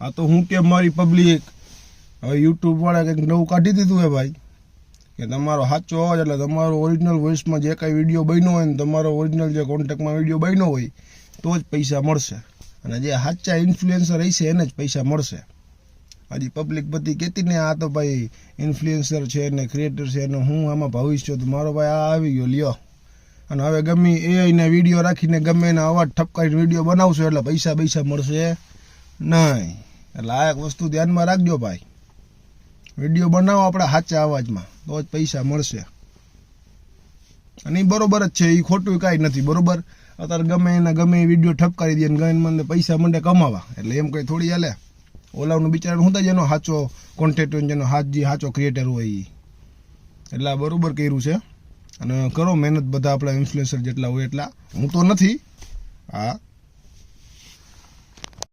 આ તો હું કે મારી પબ્લિક હવે યુટ્યુબ વાળા કંઈક નવું કાઢી દીધું હે ભાઈ કે તમારો સાચો અવાજ એટલે તમારો ઓરિજિનલ વોઇસમાં જે કાંઈ વિડીયો બન્યો હોય ને તમારો ઓરિજિનલ જે કોન્ટેક્ટમાં વિડીયો બન્યો હોય તો જ પૈસા મળશે અને જે સાચા ઇન્ફ્લુએન્સર હશે એને જ પૈસા મળશે. હજી પબ્લિક બધી કહેતી ને આ તો ભાઈ ઇન્ફ્લુએન્સર છે ને ક્રિએટર છે ને હું આમાં ભવિષ્ય તો મારો ભાઈ આ આવી ગયો લ્યો અને હવે ગમે એઆઈના વિડીયો રાખીને ગમે એના અવાજ ઠપકારીને વિડીયો બનાવશો એટલે પૈસા મળશે નહીં. એટલે આ એક વસ્તુ ધ્યાનમાં રાખજો ભાઈ, વિડીયો બનાવો આપણા સાચા અવાજમાં તો જ પૈસા મળશે. અને એ બરોબર જ છે, એ ખોટું કાંઈ નથી બરોબર. અત્યારે ગમે એ વિડીયો ઠપકારી દે ને ગમે મને પૈસા મંડે કમાવા એટલે એમ કંઈ થોડી હાલે. ઓલાનું બિચારાનું શું જેનો સાચો કોન્ટેન્ટ હોય જેનો સાચો ક્રિએટર હોય એ એટલે આ બરોબર કર્યું છે. અને કરો મહેનત બધા આપણા ઇન્ફ્લુએન્સર જેટલા હોય એટલા, હું તો નથી. હા